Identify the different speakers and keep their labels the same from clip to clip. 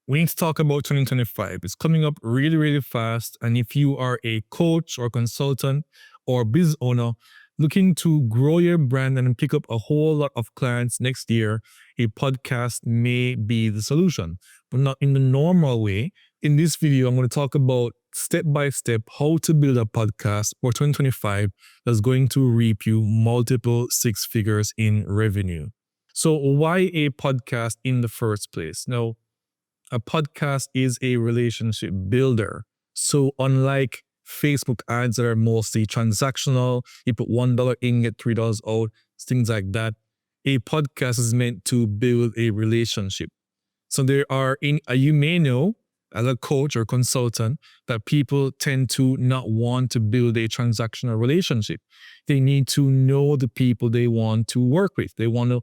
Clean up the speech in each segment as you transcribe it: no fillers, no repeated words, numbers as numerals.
Speaker 1: We need to talk about 2025. It's coming up really, really fast. And if you are a coach or consultant or business owner looking to grow your brand and pick up a whole lot of clients next year, a podcast may be the solution, but not in the normal way. In this video, I'm going to talk about step by step how to build a podcast for 2025 that's going to reap you multiple six figures in revenue. So why a podcast in the first place? Now, a podcast is a relationship builder. So unlike Facebook ads that are mostly transactional, you put $1 in, get $3 out, things like that. A podcast is meant to build a relationship. So you may know as a coach or consultant that people tend to not want to build a transactional relationship. They need to know the people they want to work with. They want to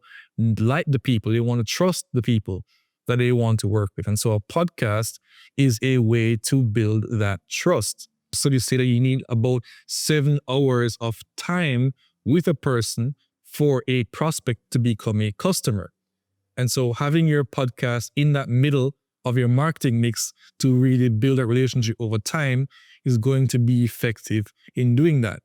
Speaker 1: like the people. They want to trust the people that they want to work with. And so a podcast is a way to build that trust. So you say that you need about 7 hours of time with a person for a prospect to become a customer. And so having your podcast in that middle of your marketing mix to really build a relationship over time is going to be effective in doing that.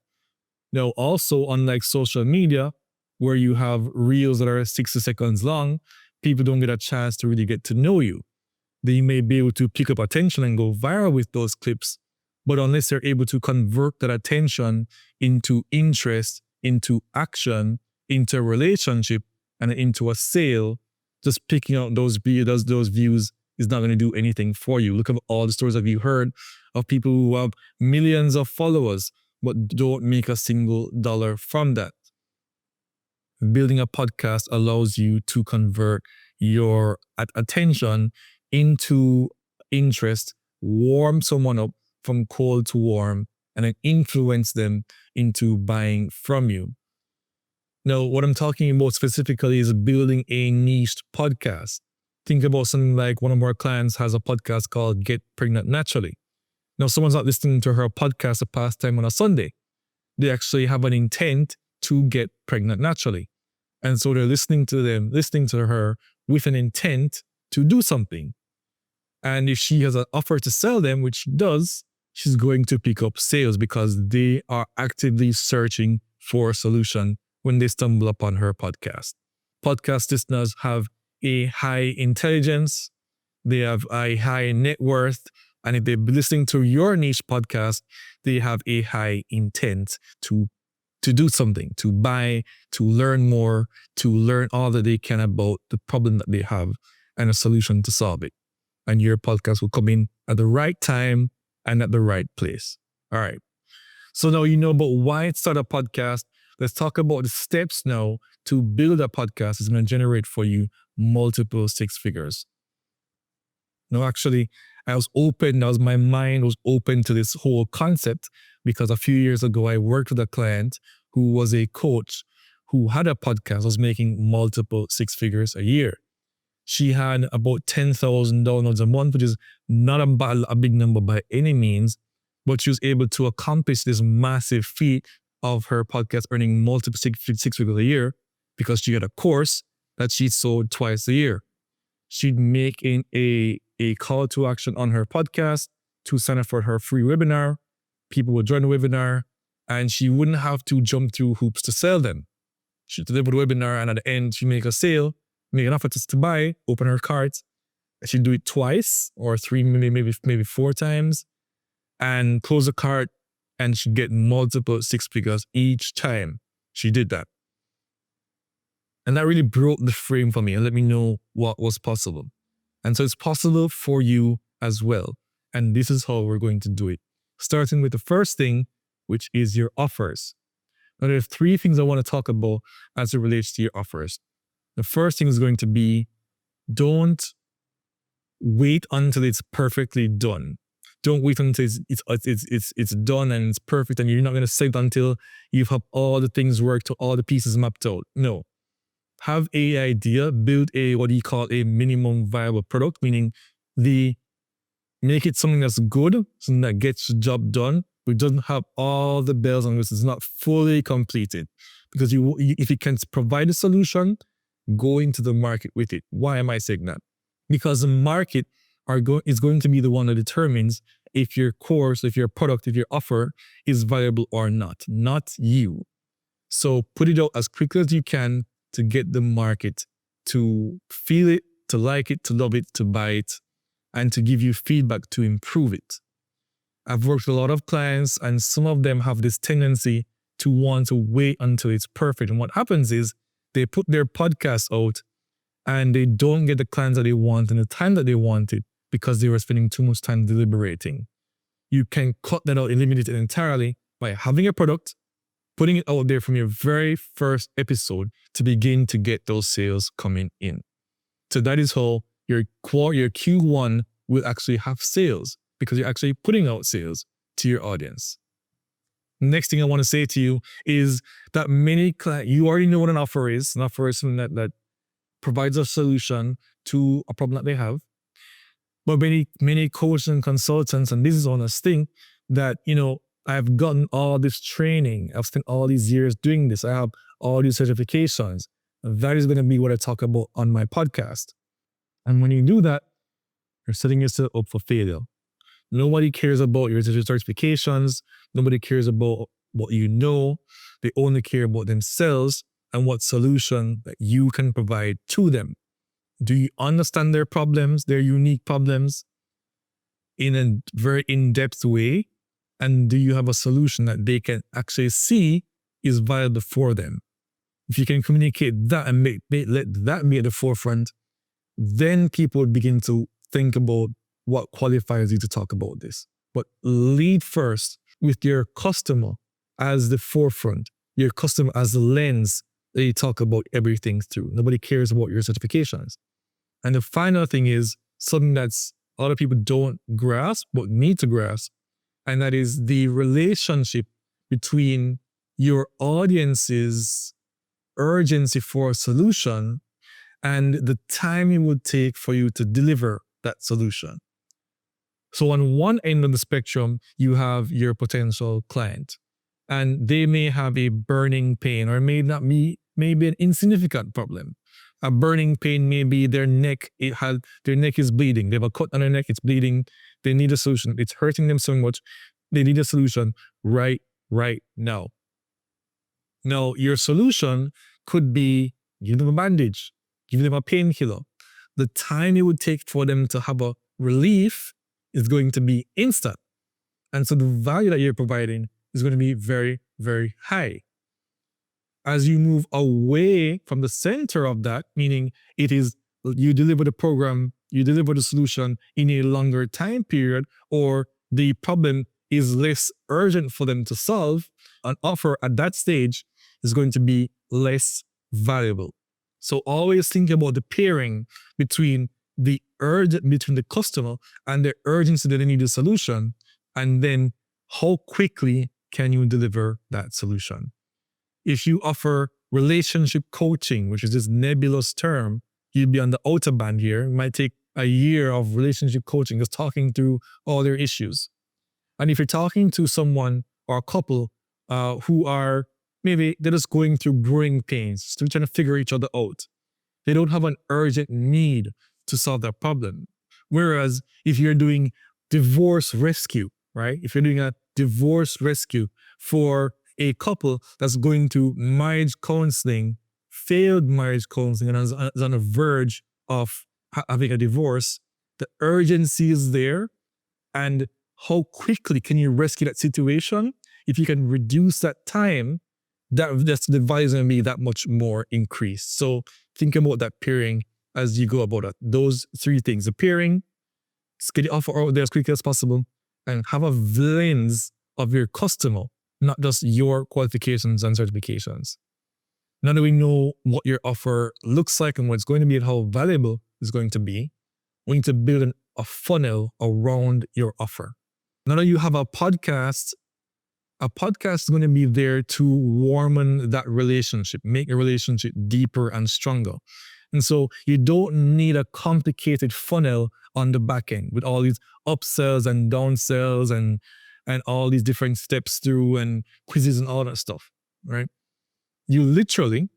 Speaker 1: Now, also, unlike social media, where you have reels that are 60 seconds long, people don't get a chance to really get to know you. They may be able to pick up attention and go viral with those clips, but unless they're able to convert that attention into interest, into action, into a relationship, and into a sale, just picking out those views is not going to do anything for you. Look at all the stories that you heard of people who have millions of followers, but don't make a single dollar from that. Building a podcast allows you to convert your attention into interest, warm someone up from cold to warm, and then influence them into buying from you. Now, what I'm talking about specifically is building a niche podcast. Think about something like one of our clients has a podcast called Get Pregnant Naturally. Now, someone's not listening to her podcast a pastime on a Sunday. They actually have an intent to get pregnant naturally. And so they're listening to her with an intent to do something. And if she has an offer to sell them, which she does, she's going to pick up sales because they are actively searching for a solution when they stumble upon her podcast. Podcast listeners have a high intelligence, they have a high net worth, and if they're listening to your niche podcast, they have a high intent to do something, to buy, to learn more, to learn all that they can about the problem that they have and a solution to solve it. And your podcast will come in at the right time and at the right place. All right. So now you know about why start a podcast. Let's talk about the steps now to build a podcast that's going to generate for you multiple six figures. No, actually, my mind was open to this whole concept because a few years ago, I worked with a client who was a coach who had a podcast, was making multiple six figures a year. She had about 10,000 downloads a month, which is not a big number by any means, but she was able to accomplish this massive feat of her podcast earning multiple six figures a year because she had a course that she sold twice a year. She'd make a call to action on her podcast to sign up for her free webinar. People would join the webinar and she wouldn't have to jump through hoops to sell them. She'd deliver the webinar and at the end, she'd make a sale, make an offer to buy, open her cart. She'd do it twice or three, maybe 4 times and close the cart and she'd get multiple six figures each time she did that. And that really broke the frame for me and let me know what was possible. And so it's possible for you as well. And this is how we're going to do it. Starting with the first thing, which is your offers. Now, there are 3 things I want to talk about as it relates to your offers. The first thing is going to be, don't wait until it's perfectly done. Don't wait until it's done and it's perfect and you're not going to sell it until you've had all the things worked, all the pieces mapped out. No. Have an idea, build what you call a minimum viable product, meaning make it something that's good, something that gets the job done, but doesn't have all the bells and whistles. It's not fully completed. Because if you can provide a solution, go into the market with it. Why am I saying that? Because the market is going to be the one that determines if your course, if your product, if your offer is viable or not you. So put it out as quickly as you can to get the market to feel it, to like it, to love it, to buy it, and to give you feedback to improve it. I've worked with a lot of clients, and some of them have this tendency to want to wait until it's perfect. And what happens is they put their podcast out and they don't get the clients that they want in the time that they wanted because they were spending too much time deliberating. You can cut that out, eliminate it entirely by having a product, putting it out there from your very first episode to begin to get those sales coming in. So that is how your Q1 will actually have sales, because you're actually putting out sales to your audience. Next thing I want to say to you is that many clients, you already know what an offer is. An offer is something that provides a solution to a problem that they have. But many coaches and consultants and business owners think that, I've gotten all this training. I've spent all these years doing this. I have all these certifications. That is going to be what I talk about on my podcast. And when you do that, you're setting yourself up for failure. Nobody cares about your certifications. Nobody cares about what you know. They only care about themselves and what solution that you can provide to them. Do you understand their problems, their unique problems, in a very in-depth way? And do you have a solution that they can actually see is viable for them? If you can communicate that and let that be at the forefront, then people would begin to think about what qualifies you to talk about this. But lead first with your customer as the forefront, your customer as the lens that you talk about everything through. Nobody cares about your certifications. And the final thing is something that's a lot of people don't grasp, but need to grasp, and that is the relationship between your audience's urgency for a solution and the time it would take for you to deliver that solution. So on one end of the spectrum, you have your potential client, and they may have a burning pain, or may an insignificant problem. A burning pain may be their neck is bleeding. They have a cut on their neck, it's bleeding. They need a solution. It's hurting them so much. They need a solution right now. Now, your solution could be give them a bandage, give them a painkiller. The time it would take for them to have a relief is going to be instant. And so the value that you're providing is going to be very, very high. As you move away from the center of that, meaning it is you deliver the program, you deliver the solution in a longer time period, or the problem is less urgent for them to solve, an offer at that stage is going to be less valuable. So always think about the pairing between the customer and the urgency that they need a solution, and then how quickly can you deliver that solution. If you offer relationship coaching, which is this nebulous term, you'd be on the outer band here. It might take a year of relationship coaching, just talking through all their issues. And if you're talking to someone or a couple who are maybe they're just going through growing pains, still trying to figure each other out, they don't have an urgent need to solve that problem. Whereas if you're doing divorce rescue, right? If you're doing a divorce rescue for a couple that's going to marriage counseling, failed marriage counseling, and is on the verge of having a divorce, the urgency is there. And how quickly can you rescue that situation? If you can reduce that time, that's the value is going to be that much more increased. So think about that pairing as you go about it. Those three things: the pairing, get the offer out there as quickly as possible, and have a lens of your customer, not just your qualifications and certifications. Now that we know what your offer looks like and what it's going to be and how valuable it's going to be, we need to build a funnel around your offer. Now that you have a podcast is going to be there to warm that relationship, make a relationship deeper and stronger. And so you don't need a complicated funnel on the back end with all these upsells and downsells and all these different steps through and quizzes and all that stuff, right? You literally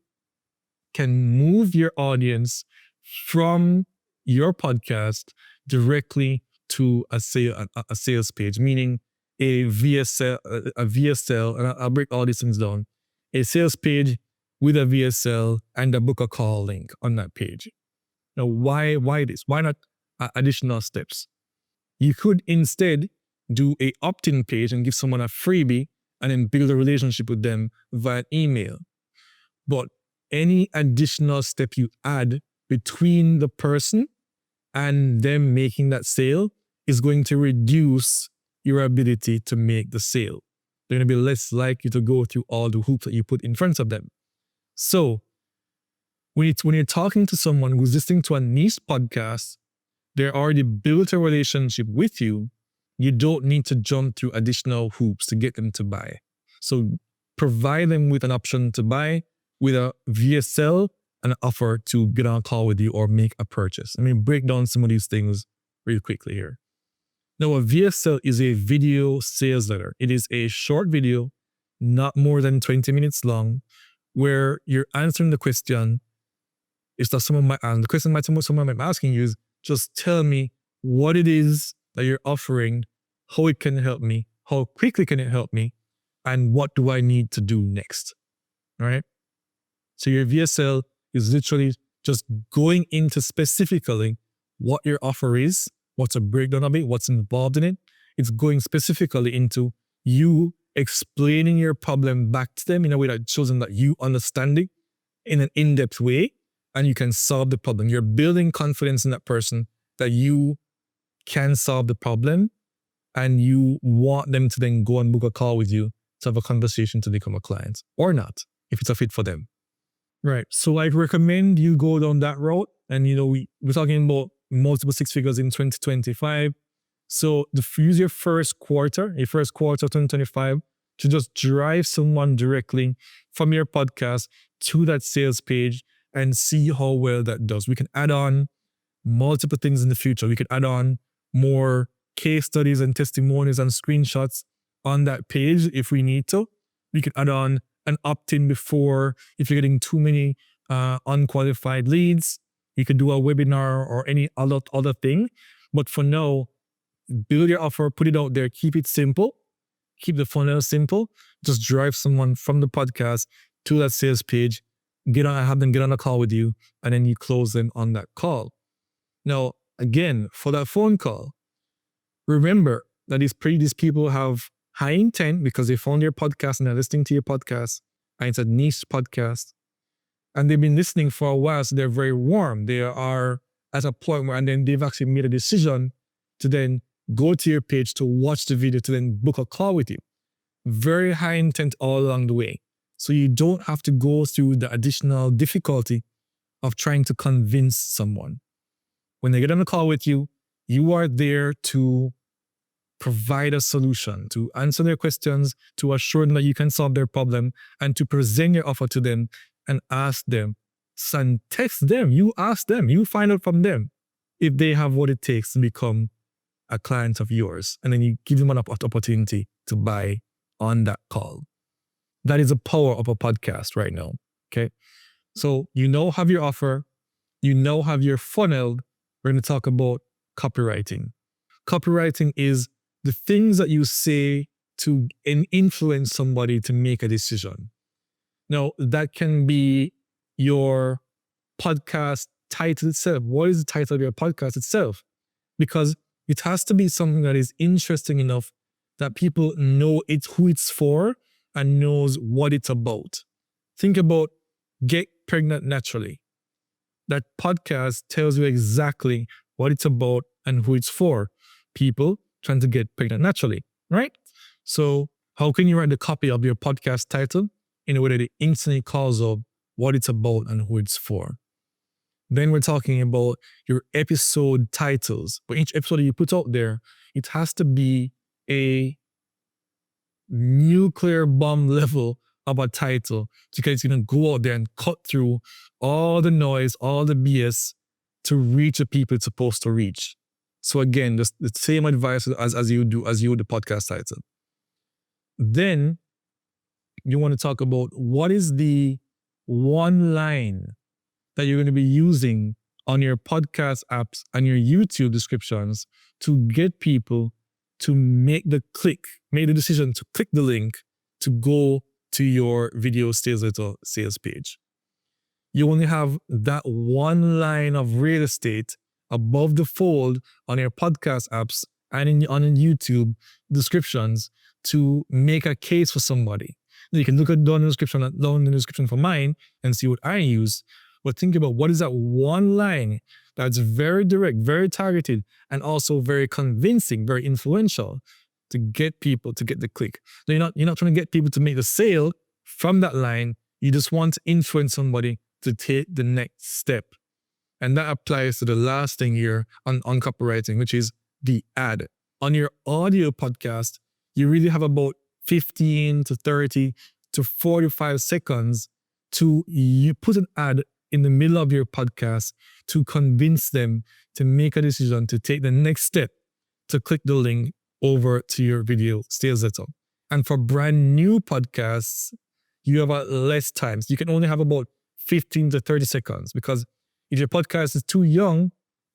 Speaker 1: can move your audience from your podcast directly to a sales page, meaning a VSL, and I'll break all these things down. A sales page with a VSL and a book a call link on that page. Now, why this? Why not additional steps? You could instead do a opt-in page and give someone a freebie and then build a relationship with them via email. But any additional step you add between the person and them making that sale is going to reduce your ability to make the sale. They're going to be less likely to go through all the hoops that you put in front of them. So when you're talking to someone who's listening to a niche podcast, they're already built a relationship with you. You don't need to jump through additional hoops to get them to buy. So provide them with an option to buy with a VSL and an offer to get on a call with you or make a purchase. Let me break down some of these things real quickly here. Now, a VSL is a video sales letter. It is a short video, not more than 20 minutes long, where you're answering the question. It's that the question someone might be asking you is, just tell me what it is that you're offering, how it can help me, how quickly can it help me, and what do I need to do next, all right? So your VSL is literally just going into specifically what your offer is, what's a breakdown of it, what's involved in it. It's going specifically into you explaining your problem back to them in a way that shows them that you understand it in an in-depth way and you can solve the problem. You're building confidence in that person that you can solve the problem and you want them to then go and book a call with you to have a conversation to become a client or not, if it's a fit for them. Right. So I recommend you go down that route. And, we're talking about multiple six figures in 2025. So use your first quarter of 2025 to just drive someone directly from your podcast to that sales page and see how well that does. We can add on multiple things in the future. We could add on more case studies and testimonials and screenshots on that page if we need to. We could add on an opt-in before if you're getting too many unqualified leads. You could do a webinar or any other thing. But for now, build your offer, put it out there, keep it simple, keep the funnel simple. Just drive someone from the podcast to that sales page, have them get on a call with you, and then you close them on that call. Now, again, for that phone call, remember that these people have high intent because they found your podcast and they're listening to your podcast, and it's a niche podcast, and they've been listening for a while, so they're very warm. They are at a point where, and then they've actually made a decision to then go to your page to watch the video to then book a call with you. Very high intent all along the way. So you don't have to go through the additional difficulty of trying to convince someone. When they get on a call with you, you are there to provide a solution, to answer their questions, to assure them that you can solve their problem, and to present your offer to them and ask them, and text them, you ask them, you find out from them if they have what it takes to become a client of yours. And then you give them an opportunity to buy on that call. That is the power of a podcast right now, okay? So have your offer, have your funnel. We're going to talk about copywriting. Copywriting is the things that you say to influence somebody to make a decision. Now, that can be your podcast title itself. What is the title of your podcast itself? Because it has to be something that is interesting enough that people know who it's for and knows what it's about. Think about Get Pregnant Naturally. That podcast tells you exactly what it's about and who it's for. People trying to get pregnant naturally, right? So how can you write the copy of your podcast title in a way that it instantly calls up what it's about and who it's for? Then we're talking about your episode titles. For each episode that you put out there, it has to be a nuclear bomb level of a title because it's going to go out there and cut through all the noise, all the BS to reach the people it's supposed to reach. So again, the same advice as you do the podcast title. Then you want to talk about what is the one line that you're going to be using on your podcast apps and your YouTube descriptions to get people to make the decision to click the link to go to your video sales page. You only have that one line of real estate above the fold on your podcast apps and on YouTube descriptions to make a case for somebody. You can look at down in the description for mine and see what I use. But think about what is that one line that's very direct, very targeted, and also very convincing, very influential to get people to get the click. So you're not trying to get people to make the sale from that line. You just want to influence somebody to take the next step. And that applies to the last thing here on copywriting, which is the ad. On your audio podcast, you really have about 15 to 30 to 45 seconds to you put an ad in the middle of your podcast to convince them to make a decision to take the next step to click the link over to your video sales letter. And for brand new podcasts, you have less time. So you can only have about 15 to 30 seconds because if your podcast is too young,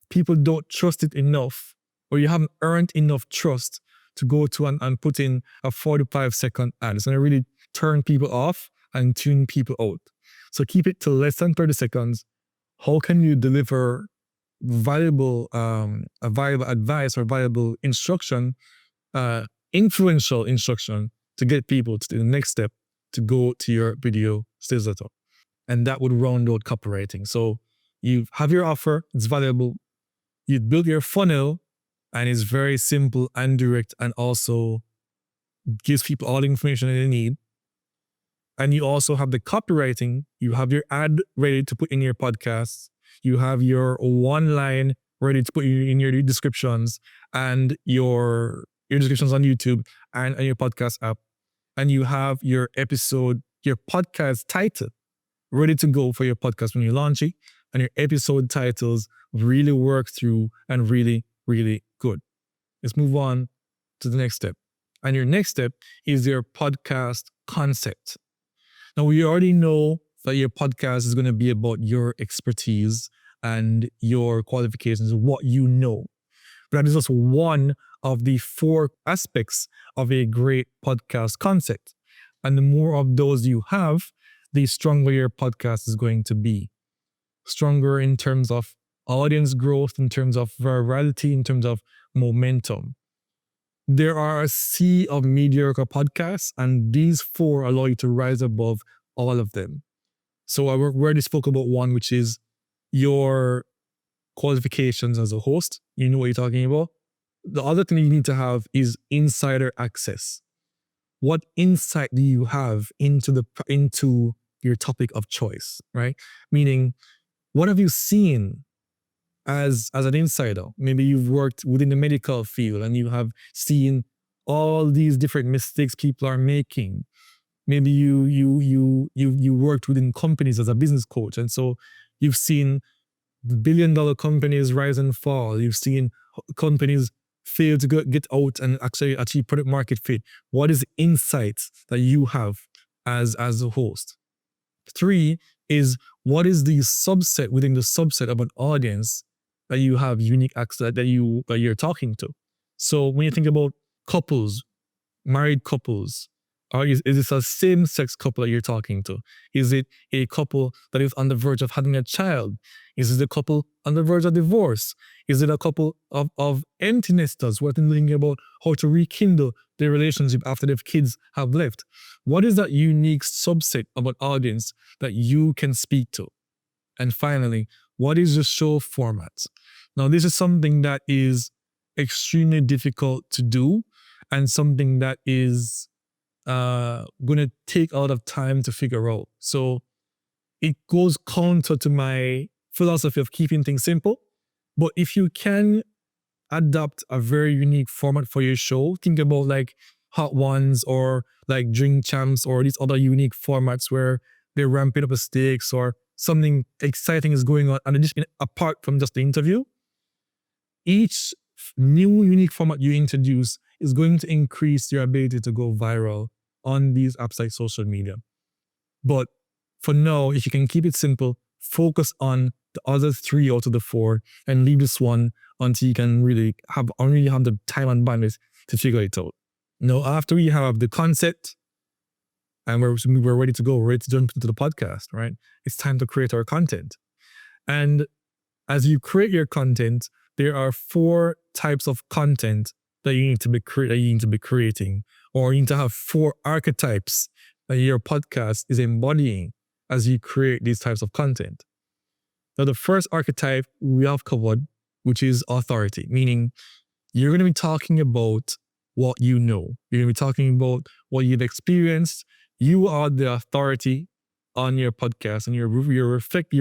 Speaker 1: people don't trust it enough, or you haven't earned enough trust to go to and put in a 45-second ad. It's going to really turn people off and tune people out. So keep it to less than 30 seconds. How can you deliver valuable advice or valuable instruction, influential instruction to get people to the next step to go to your video sales letter? And that would round out copywriting. So you have your offer, it's valuable. You build your funnel, and it's very simple and direct, and also gives people all the information they need. And you also have the copywriting. You have your ad ready to put in your podcasts. You have your one line ready to put in your descriptions and your descriptions on YouTube and on your podcast app. And you have your podcast title ready to go for your podcast when you launch it. And your episode titles really work through and really, really good. Let's move on to the next step. And your next step is your podcast concept. Now, we already know that your podcast is going to be about your expertise and your qualifications, what you know. But that is just one of the 4 aspects of a great podcast concept. And the more of those you have, the stronger your podcast is going to be. Stronger in terms of audience growth, in terms of virality, in terms of momentum. There are a sea of mediocre podcasts, and these 4 allow you to rise above all of them. So I already spoke about one, which is your qualifications as a host. You know what you're talking about. The other thing you need to have is insider access. What insight do you have into your topic of choice, right? Meaning, what have you seen as an insider? Maybe you've worked within the medical field and you have seen all these different mistakes people are making. Maybe you worked within companies as a business coach, and so you've seen billion-dollar companies rise and fall. You've seen companies fail to get out and actually achieve product market fit. What is the insights that you have as a host? 3 is, what is the subset within the subset of an audience that you have unique access that you're talking to? So when you think about couples, married couples, or is this a same-sex couple that you're talking to? Is it a couple that is on the verge of having a child? Is it a couple on the verge of divorce? Is it a couple of empty nesters who are thinking about how to rekindle their relationship after their kids have left? What is that unique subset of an audience that you can speak to? And finally, what is the show format? Now, this is something that is extremely difficult to do and something that is going to take a lot of time to figure out. So it goes counter to my philosophy of keeping things simple. But if you can adopt a very unique format for your show, think about like Hot Ones or like Drink Champs or these other unique formats where they're ramping up the stakes or something exciting is going on, and apart from just the interview, each new unique format you introduce is going to increase your ability to go viral on these apps like social media. But for now, if you can keep it simple, focus on the other 3 out of the 4 and leave this one until you can really have the time and bandwidth to figure it out. Now, after we have the concept and we're ready to go, ready to jump into the podcast, right? It's time to create our content. And as you create your content, there are 4 types of content that you need to be creating, or you need to have 4 archetypes that your podcast is embodying as you create these types of content. Now, the first archetype we have covered, which is authority, meaning you're going to be talking about what you know. You're going to be talking about what you've experienced. You are the authority on your podcast, and you're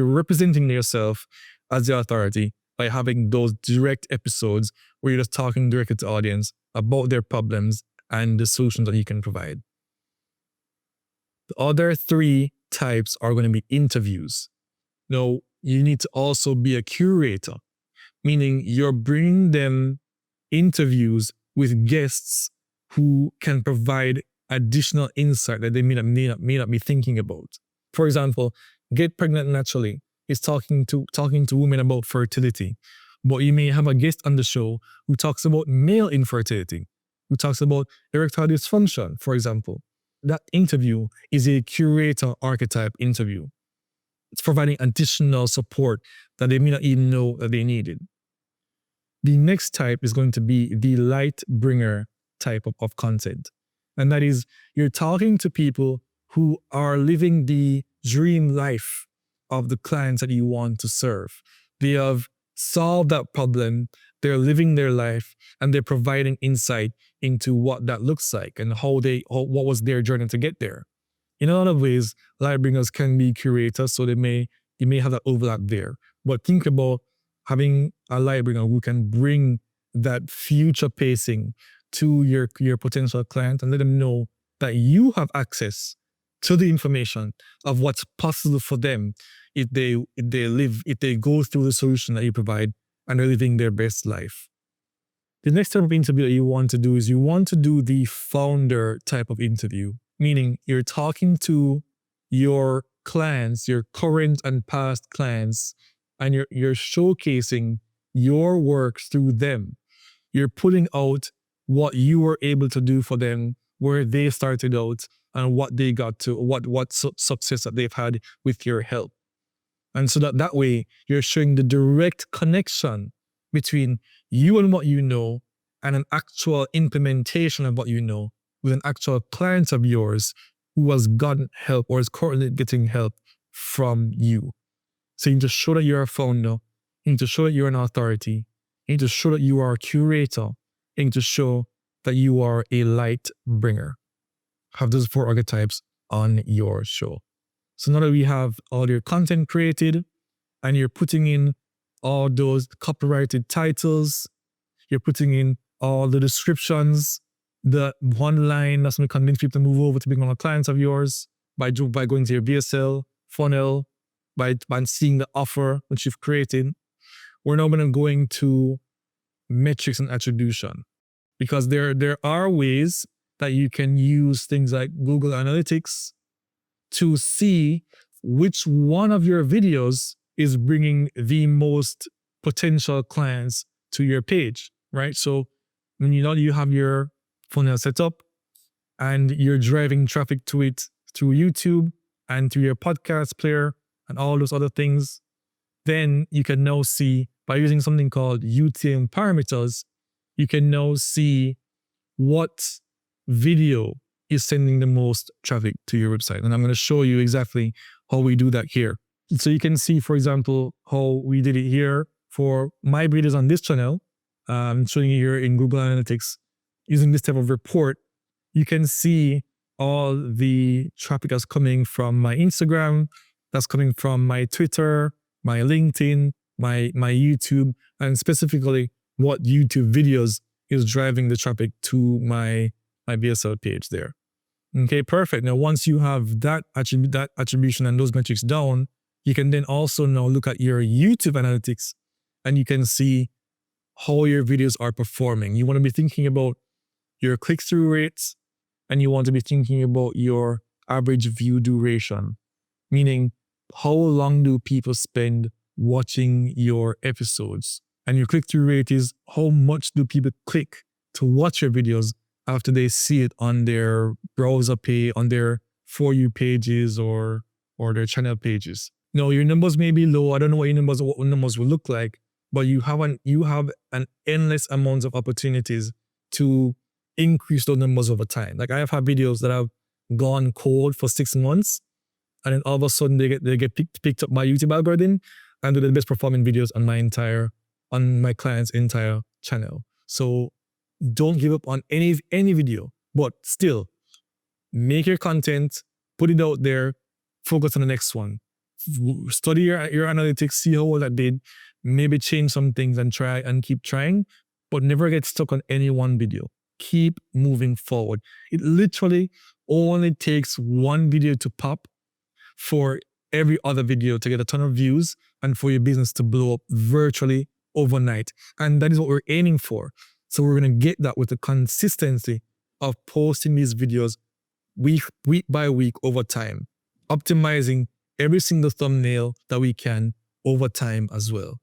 Speaker 1: representing yourself as the authority by having those direct episodes where you're just talking directly to the audience about their problems and the solutions that you can provide. The other 3 types are going to be interviews. Now, you need to also be a curator, meaning you're bringing them interviews with guests who can provide additional insight that they may not be thinking about. For example, Get Pregnant Naturally is talking to women about fertility, but you may have a guest on the show who talks about male infertility, who talks about erectile dysfunction, for example. That interview is a curator archetype interview. It's providing additional support that they may not even know that they needed. The next type is going to be the light bringer type of content. And that is, you're talking to people who are living the dream life of the clients that you want to serve. They have solved that problem, they're living their life, and they're providing insight into what that looks like and what was their journey to get there. In a lot of ways, light bringers can be curators, so you may have that overlap there. But think about having a light bringer who can bring that future pacing to your potential client and let them know that you have access to the information of what's possible for them if they go through the solution that you provide and they're living their best life. The next type of interview that you want to do is you want to do the founder type of interview, meaning you're talking to your clients, your current and past clients, and you're showcasing your work through them. You're putting out what you were able to do for them, where they started out, and what they got to, what success that they've had with your help. And so that way, you're showing the direct connection between you and what you know and an actual implementation of what you know with an actual client of yours who has gotten help or is currently getting help from you. So you need to show that you're a founder. You need to show that you're an authority. You need to show that you are a curator. You need to show that you are a light bringer. Have those 4 archetypes on your show. So now that we have all your content created and you're putting in all those copyrighted titles, you're putting in all the descriptions, the one line that's going to convince people to move over to become clients of yours by going to your VSL funnel, by seeing the offer which you've created. We're now going to go into metrics and attribution, because there are ways that you can use things like Google Analytics to see which one of your videos is bringing the most potential clients to your page, right? So when you have your funnel set up and you're driving traffic to it through YouTube and through your podcast player and all those other things, then you can now see, by using something called UTM parameters, you can now see what video is sending the most traffic to your website. And I'm going to show you exactly how we do that here. So you can see, for example, how we did it here for my videos on this channel. I'm showing you here in Google Analytics using this type of report. You can see all the traffic that's coming from my Instagram, that's coming from my Twitter, my LinkedIn, my YouTube, and specifically what YouTube videos is driving the traffic to my VSL page there. Okay, perfect. Now, once you have that attribution and those metrics down, you can then also now look at your YouTube analytics and you can see how your videos are performing. You want to be thinking about your click-through rates, and you want to be thinking about your average view duration, meaning how long do people spend watching your episodes. And your click-through rate is how much do people click to watch your videos after they see it on their browser page, on their For You pages or their channel pages. No, your numbers may be low. I don't know what numbers will look like, but you have an endless amount of opportunities to increase those numbers over time. Like I have had videos that have gone cold for 6 months, and then all of a sudden they get picked up by YouTube algorithm, and they're the best performing videos on my client's entire channel. So don't give up on any video, but still make your content, put it out there, focus on the next one. Study your analytics, see how well that did, maybe change some things and try and keep trying, but never get stuck on any one video. Keep moving forward. It literally only takes one video to pop for every other video to get a ton of views and for your business to blow up virtually overnight. And that is what we're aiming for. So we're going to get that with the consistency of posting these videos week by week over time, optimizing every single thumbnail that we can over time as well.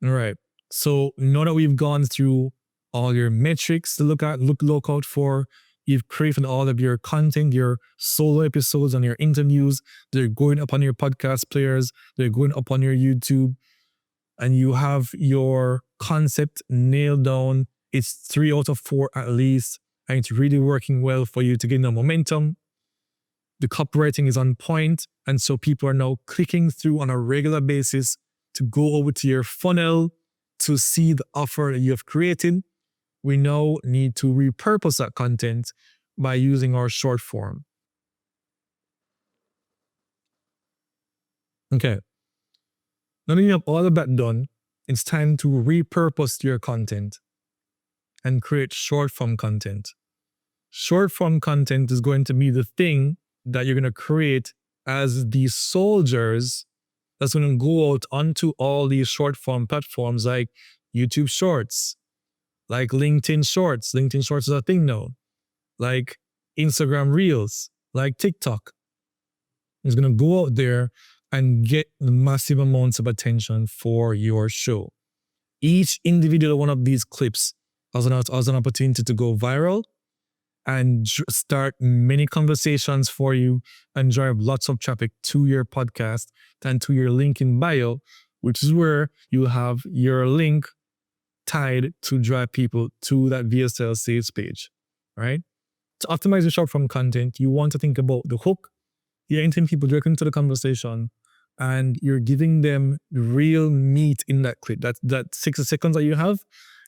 Speaker 1: All right. So now that we've gone through all your metrics to look out for, you've created all of your content, your solo episodes and your interviews, they're going up on your podcast players, they're going up on your YouTube, and you have your concept nailed down. It's 3 out of 4 at least, and it's really working well for you to gain the momentum. The copywriting is on point, and so people are now clicking through on a regular basis to go over to your funnel to see the offer that you have created. We now need to repurpose that content by using our short form. Okay. Now that you have all of that done, it's time to repurpose your content and create short form content. Short form content is going to be the thing that you're going to create as these soldiers that's going to go out onto all these short form platforms like YouTube Shorts, like LinkedIn Shorts. LinkedIn Shorts is a thing now. Like Instagram Reels, like TikTok. It's going to go out there and get massive amounts of attention for your show. Each individual one of these clips has an opportunity to go viral and start many conversations for you and drive lots of traffic to your podcast and to your link in bio, which is where you have your link tied to drive people to that VSL sales page, right? To optimize your short form content, you want to think about the hook. You're entering people directly into the conversation and you're giving them real meat in that clip. That 60 seconds that you have,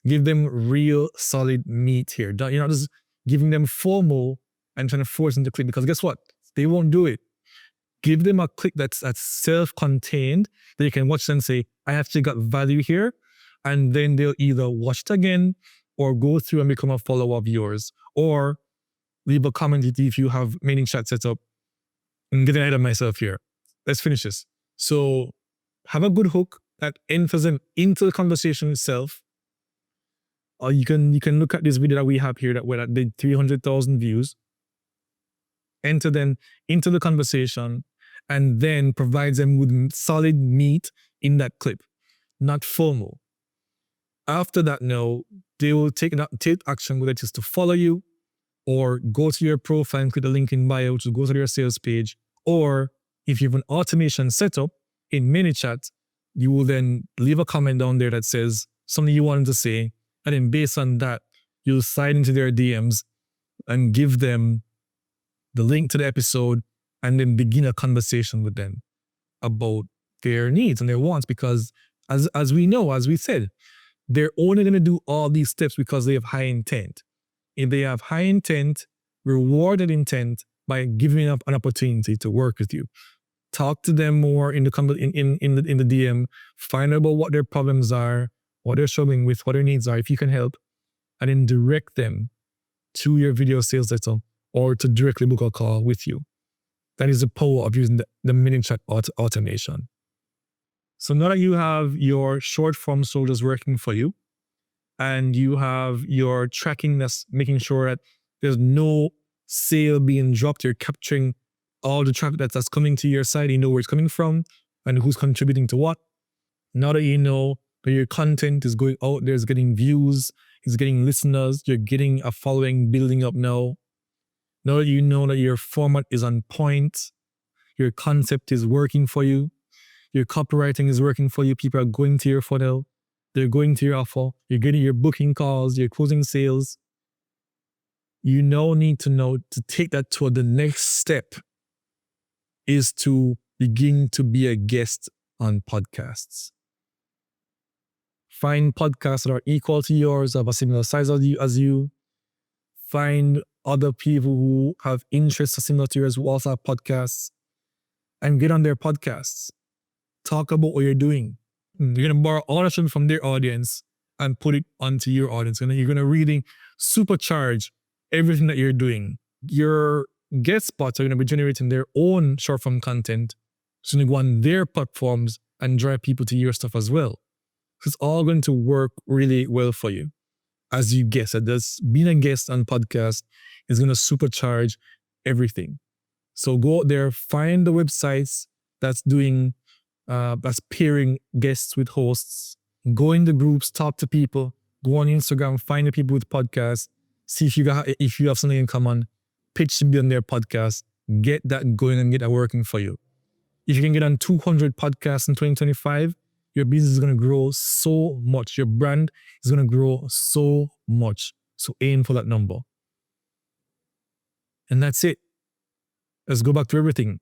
Speaker 1: give them real solid meat here. You're not just giving them FOMO and trying to force them to click, because guess what? They won't do it. Give them a click that's self-contained that you can watch and say, I actually got value here. And then they'll either watch it again or go through and become a follower of yours, or leave a comment if you have mailing chat set up. I'm getting ahead of myself here. Let's finish this. So have a good hook that enters them into the conversation itself. Or you can look at this video that we have here that did 300,000 views. Enter them into the conversation and then provides them with solid meat in that clip, not FOMO. After that, now they will take action, whether it is to follow you or go to your profile and click the link in bio to go to their sales page. Or if you have an automation set up in ManyChat, you will then leave a comment down there that says something you wanted to say. And then based on that, you'll slide into their DMs and give them the link to the episode and then begin a conversation with them about their needs and their wants. Because as we know, as we said, they're only going to do all these steps because they have high intent. If they have high intent, rewarded intent by giving up an opportunity to work with you. Talk to them more in the DM, find out about what their problems are, what they're struggling with, what their needs are, if you can help, and then direct them to your video sales letter or to directly book a call with you. That is the power of using the ManyChat automation. So now that you have your short form soldiers working for you and you have your tracking that's making sure that there's no sale being dropped, you're capturing all the traffic that's coming to your site, you know where it's coming from and who's contributing to what. Now that you know that your content is going out there, it's getting views, it's getting listeners, you're getting a following building up now. Now that you know that your format is on point, your concept is working for you, your copywriting is working for you, people are going to your funnel, they're going to your offer, you're getting your booking calls, you're closing sales. You now need to know to take that to the next step is to begin to be a guest on podcasts. Find podcasts that are equal to yours, of a similar size as you. Find other people who have interests similar to yours who also have podcasts and get on their podcasts. Talk about what you're doing. You're going to borrow ownership from their audience and put it onto your audience. And you're going to really supercharge everything that you're doing. Your guest spots are going to be generating their own short-form content. So you're going to go on their platforms and drive people to your stuff as well. So it's all going to work really well for you. As you guessed, being a guest on podcast is going to supercharge everything. So go out there, find the websites that's pairing guests with hosts. Go in the groups, talk to people. Go on Instagram, find the people with podcasts. See if you have something in common. Pitch to be on their podcast. Get that going and get that working for you. If you can get on 200 podcasts in 2025, your business is going to grow so much. Your brand is going to grow so much. So aim for that number. And that's it. Let's go back to everything.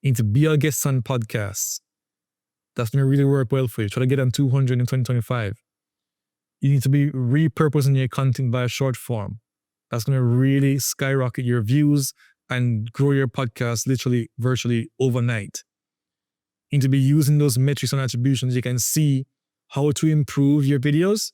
Speaker 1: You need to be a guest on podcasts. That's going to really work well for you. Try to get on 200 in 2025. You need to be repurposing your content via short form. That's going to really skyrocket your views and grow your podcast literally, virtually overnight. You need to be using those metrics and attributions. You can see how to improve your videos,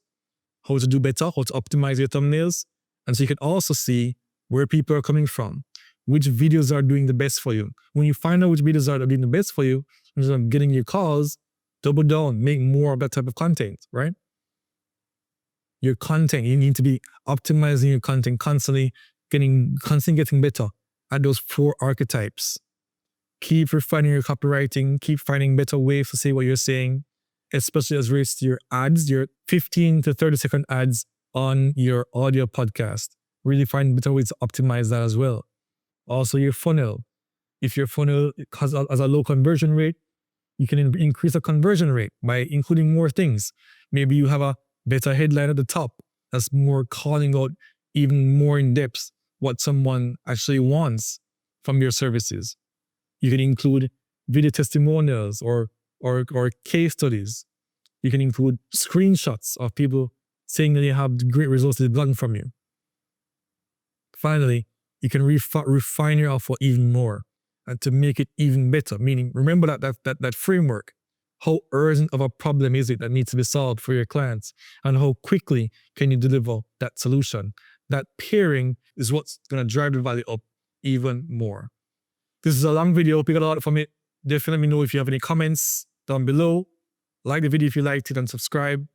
Speaker 1: how to do better, how to optimize your thumbnails. And so you can also see where people are coming from, which videos are doing the best for you. When you find out which videos are doing the best for you, instead of getting your calls, double down, make more of that type of content, right? Your content, you need to be optimizing your content, constantly getting better at those 4 archetypes. Keep refining your copywriting, keep finding better ways to say what you're saying, especially as relates to your ads, your 15 to 30 second ads on your audio podcast. Really find better ways to optimize that as well. Also your funnel. If your funnel has a low conversion rate, you can increase the conversion rate by including more things. Maybe you have a better headline at the top that's more calling out even more in depth what someone actually wants from your services. You can include video testimonials or case studies. You can include screenshots of people saying that they have great results they've gotten from you. Finally, you can refine your offer even more and to make it even better. Meaning, remember that framework. How urgent of a problem is it that needs to be solved for your clients? And how quickly can you deliver that solution? That pairing is what's going to drive the value up even more. This is a long video. Hope you got a lot from it. Definitely let me know if you have any comments down below. Like the video if you liked it and subscribe.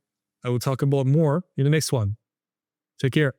Speaker 1: I will talk about more in the next one. Take care.